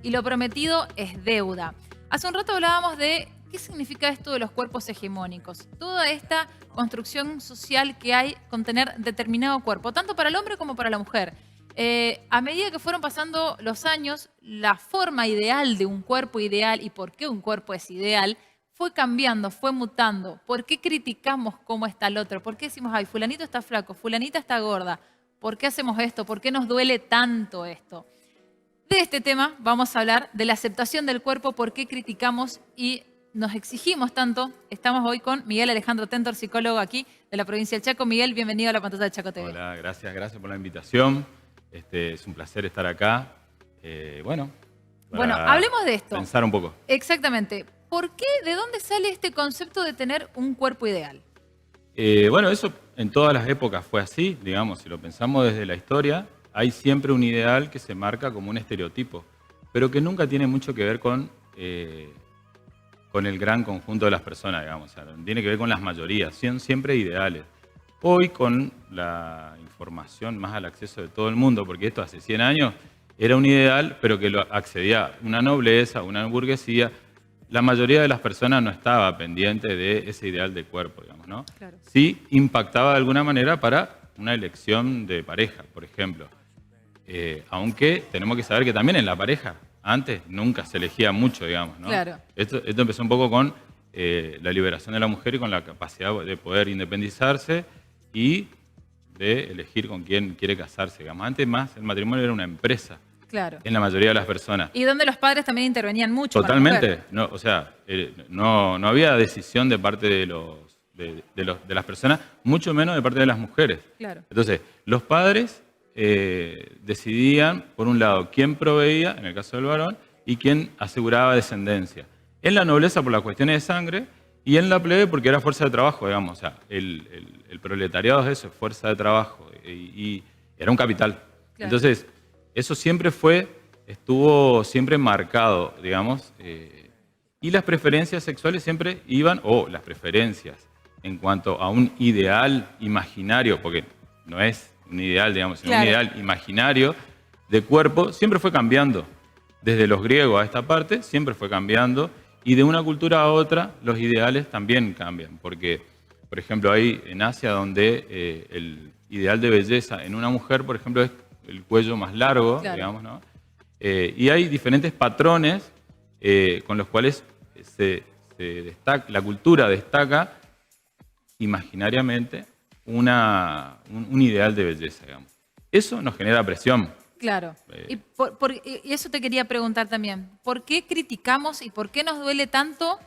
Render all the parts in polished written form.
Y lo prometido es deuda. Hace un rato hablábamos de qué significa esto de los cuerpos hegemónicos. Toda esta construcción social que hay con tener determinado cuerpo, tanto para el hombre como para la mujer. A medida que fueron pasando los años, la forma ideal de un cuerpo ideal y por qué un cuerpo es ideal fue cambiando, fue mutando. ¿Por qué criticamos cómo está el otro? ¿Por qué decimos, ay, fulanito está flaco, fulanita está gorda? ¿Por qué hacemos esto? ¿Por qué nos duele tanto esto? De este tema vamos a hablar de la aceptación del cuerpo, por qué criticamos y nos exigimos tanto. Estamos hoy con Miguel Alejandro Tentor, psicólogo aquí de la provincia del Chaco. Miguel, bienvenido a la pantalla de Chaco TV. Hola, gracias por la invitación. Es un placer estar acá. Bueno, hablemos de esto. Pensar un poco. Exactamente. ¿Por qué? ¿De dónde sale este concepto de tener un cuerpo ideal? Bueno, eso en todas las épocas fue así, digamos, si lo pensamos desde la historia, hay siempre un ideal que se marca como un estereotipo, pero que nunca tiene mucho que ver con el gran conjunto de las personas, digamos. O sea, tiene que ver con las mayorías, son siempre ideales. Hoy, con la información más al acceso de todo el mundo, porque esto hace 100 años era un ideal, pero que lo accedía una nobleza, una burguesía. La mayoría de las personas no estaba pendiente de ese ideal de cuerpo, digamos, ¿no? Claro. Sí impactaba de alguna manera para una elección de pareja, por ejemplo. Aunque tenemos que saber que también en la pareja, antes nunca se elegía mucho, digamos, ¿no? Claro. Esto empezó un poco con la liberación de la mujer y con la capacidad de poder independizarse y de elegir con quién quiere casarse, digamos. Antes más el matrimonio era una empresa. Claro. En la mayoría de las personas. Y donde los padres también intervenían mucho. Totalmente. No, o sea, no había decisión de parte de las personas, mucho menos de parte de las mujeres. Claro. Entonces, los padres decidían, por un lado, quién proveía, en el caso del varón, y quién aseguraba descendencia. En la nobleza por las cuestiones de sangre y en la plebe porque era fuerza de trabajo, digamos. O sea, el proletariado es eso, fuerza de trabajo, y era un capital. Claro. Entonces, eso siempre estuvo siempre marcado, digamos, y las preferencias sexuales siempre iban, las preferencias en cuanto a un ideal imaginario, porque no es un ideal, digamos, sino claro, un ideal imaginario de cuerpo, siempre fue cambiando. Desde los griegos a esta parte, siempre fue cambiando, y de una cultura a otra, los ideales también cambian, porque, por ejemplo, hay en Asia donde el ideal de belleza en una mujer, por ejemplo, es el cuello más largo, claro, digamos, ¿no? Y hay diferentes patrones con los cuales la cultura destaca imaginariamente un ideal de belleza, digamos. Eso nos genera presión. Claro. Y eso te quería preguntar también. ¿Por qué criticamos y por qué nos duele tanto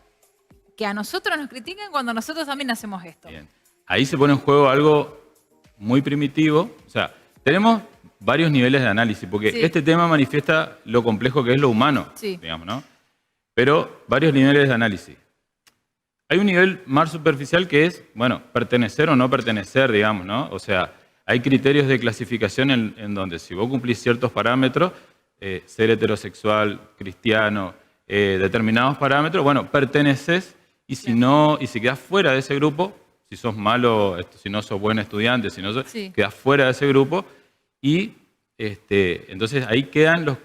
que a nosotros nos critiquen cuando nosotros también hacemos esto? Bien. Ahí se pone en juego algo muy primitivo. O sea, tenemos varios niveles de análisis, porque sí, este tema manifiesta lo complejo que es lo humano, sí, digamos, ¿no? Pero varios niveles de análisis. Hay un nivel más superficial que es, bueno, pertenecer o no pertenecer, digamos, ¿no? O sea, hay criterios de clasificación en donde si vos cumplís ciertos parámetros, ser heterosexual, cristiano, determinados parámetros, bueno, perteneces, y si no, y si quedás fuera de ese grupo, si sos malo, si no sos buen estudiante, si no sos, sí, quedás fuera de ese grupo. Y entonces ahí quedan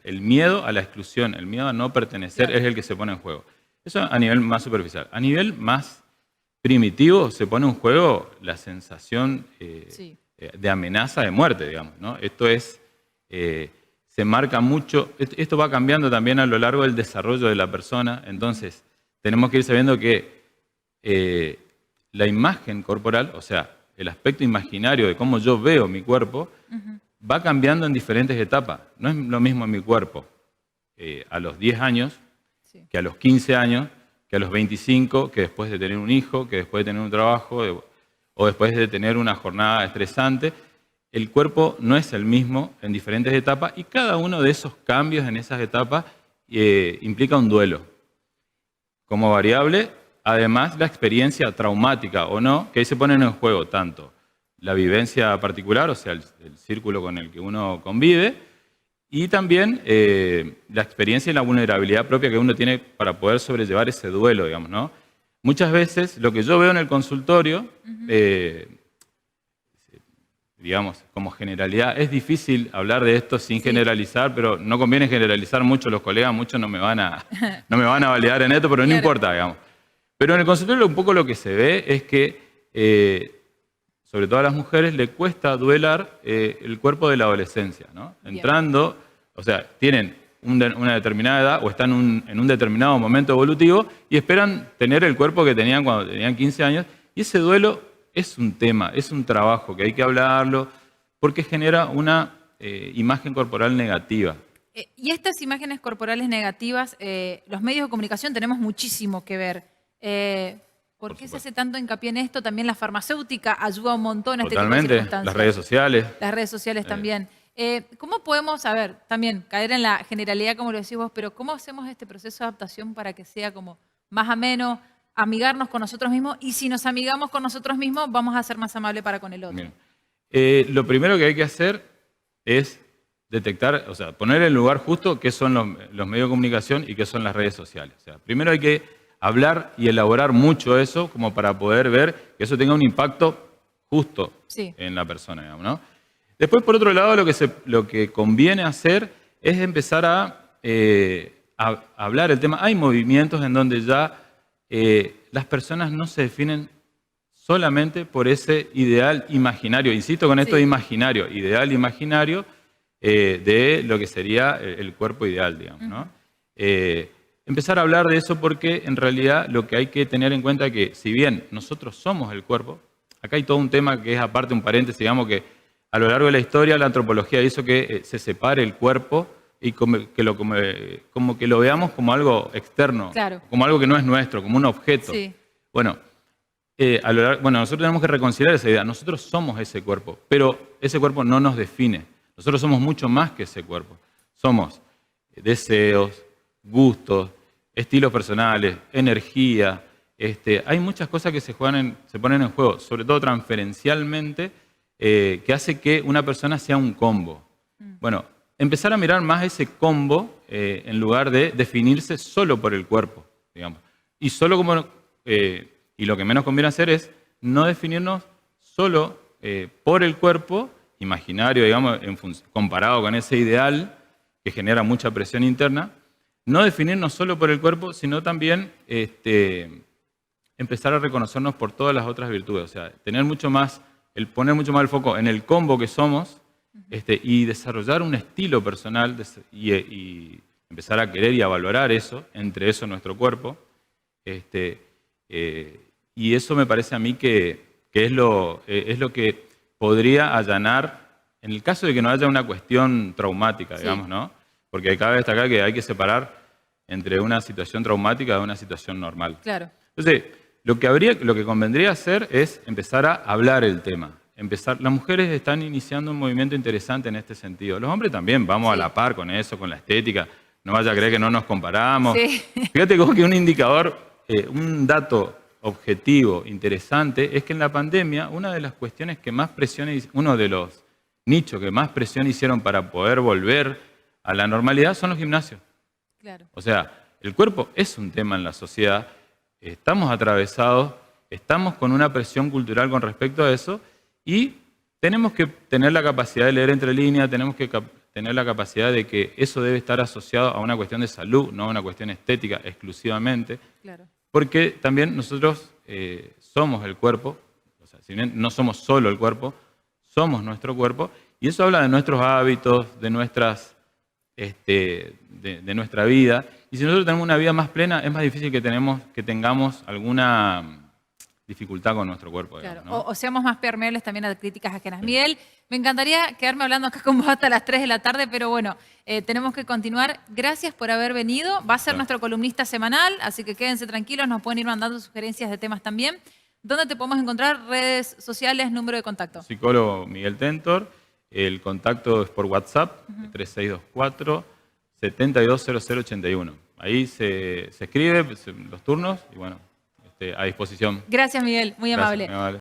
el miedo a la exclusión, el miedo a no pertenecer, claro, es el que se pone en juego. Eso a nivel más superficial. A nivel más primitivo se pone en juego la sensación sí, de amenaza de muerte, digamos, ¿no? Esto se marca mucho, esto va cambiando también a lo largo del desarrollo de la persona, entonces tenemos que ir sabiendo que la imagen corporal, o sea, el aspecto imaginario de cómo yo veo mi cuerpo, va cambiando en diferentes etapas. No es lo mismo en mi cuerpo a los 10 años, sí, que a los 15 años, que a los 25, que después de tener un hijo, que después de tener un trabajo, o después de tener una jornada estresante. El cuerpo no es el mismo en diferentes etapas y cada uno de esos cambios en esas etapas implica un duelo. Como variable, además, la experiencia traumática o no, que ahí se ponen en juego tanto la vivencia particular, o sea, el círculo con el que uno convive, y también la experiencia y la vulnerabilidad propia que uno tiene para poder sobrellevar ese duelo, digamos, ¿no? Muchas veces lo que yo veo en el consultorio, digamos, como generalidad. Es difícil hablar de esto sin generalizar, pero no conviene generalizar mucho. Los colegas, muchos no me van a validar en esto, pero no importa, digamos. Pero en el consultorio un poco lo que se ve es que, sobre todo a las mujeres, le cuesta duelar el cuerpo de la adolescencia, ¿no? Entrando, o sea, tienen una determinada edad o están en un determinado momento evolutivo y esperan tener el cuerpo que tenían cuando tenían 15 años. Y ese duelo es un tema, es un trabajo que hay que hablarlo porque genera una imagen corporal negativa. Y estas imágenes corporales negativas, los medios de comunicación tenemos muchísimo que ver. ¿Por qué se hace tanto hincapié en esto? También la farmacéutica ayuda un montón a este tipo de circunstancias. Las redes sociales. Las redes sociales también. ¿Cómo podemos, a ver, también caer en la generalidad, como lo decís vos, pero cómo hacemos este proceso de adaptación para que sea como más ameno, amigarnos con nosotros mismos? Y si nos amigamos con nosotros mismos, vamos a ser más amables para con el otro. Lo primero que hay que hacer es detectar, o sea, poner en el lugar justo qué son los medios de comunicación y qué son las redes sociales. O sea, primero hay que hablar y elaborar mucho eso como para poder ver que eso tenga un impacto justo en la persona, digamos, ¿no? Después, por otro lado, lo que conviene hacer es empezar a hablar el tema. Hay movimientos en donde ya las personas no se definen solamente por ese ideal imaginario. Insisto con esto de imaginario, ideal imaginario de lo que sería el cuerpo ideal, digamos, ¿no? Empezar a hablar de eso porque en realidad lo que hay que tener en cuenta es que si bien nosotros somos el cuerpo, acá hay todo un tema que es aparte un paréntesis, digamos que a lo largo de la historia la antropología hizo que se separe el cuerpo y como que lo veamos como algo externo, como algo que no es nuestro, como un objeto. Bueno, nosotros tenemos que reconciliar esa idea. Nosotros somos ese cuerpo, pero ese cuerpo no nos define. Nosotros somos mucho más que ese cuerpo. Somos deseos, gustos, estilos personales, energía. Hay muchas cosas que se ponen en juego, sobre todo transferencialmente, que hace que una persona sea un combo. Bueno, empezar a mirar más ese combo en lugar de definirse solo por el cuerpo, digamos. Y lo que menos conviene hacer es no definirnos solo por el cuerpo imaginario, digamos, comparado con ese ideal que genera mucha presión interna. No definirnos solo por el cuerpo, sino también empezar a reconocernos por todas las otras virtudes. O sea, poner mucho más el foco en el combo que somos y desarrollar un estilo personal y empezar a querer y a valorar eso, entre eso nuestro cuerpo. Y eso me parece a mí que es lo que podría allanar, en el caso de que no haya una cuestión traumática, digamos, ¿no? Porque cabe destacar que hay que separar entre una situación traumática de una situación normal. Claro. Entonces, lo que convendría hacer es empezar a hablar el tema. Las mujeres están iniciando un movimiento interesante en este sentido. Los hombres también vamos a la par con eso, con la estética. No vaya a creer que no nos comparamos. Fíjate como que un indicador, un dato objetivo interesante es que en la pandemia una de las cuestiones que más presión, uno de los nichos que más presión hicieron para poder volver a la normalidad son los gimnasios. Claro. O sea, el cuerpo es un tema en la sociedad, estamos atravesados, estamos con una presión cultural con respecto a eso y tenemos que tener la capacidad de leer entre líneas, tenemos que tener la capacidad de que eso debe estar asociado a una cuestión de salud, no a una cuestión estética exclusivamente. Claro. Porque también nosotros somos el cuerpo, o sea, si bien no somos solo el cuerpo, somos nuestro cuerpo, y eso habla de nuestros hábitos, de nuestra vida. Y si nosotros tenemos una vida más plena, es más difícil que tengamos alguna dificultad con nuestro cuerpo. Claro. Digamos, ¿no? O seamos más permeables también a críticas ajenas. Miguel, me encantaría quedarme hablando acá con vos hasta las 3 de la tarde, pero bueno, tenemos que continuar. Gracias por haber venido. Va a ser nuestro columnista semanal, así que quédense tranquilos, nos pueden ir mandando sugerencias de temas también. ¿Dónde te podemos encontrar? Redes sociales, número de contacto. Psicólogo Miguel Tentor. El contacto es por WhatsApp, 3624-720081. Ahí se escribe los turnos y bueno, a disposición. Gracias, Miguel. Muy amable. Gracias, muy amable.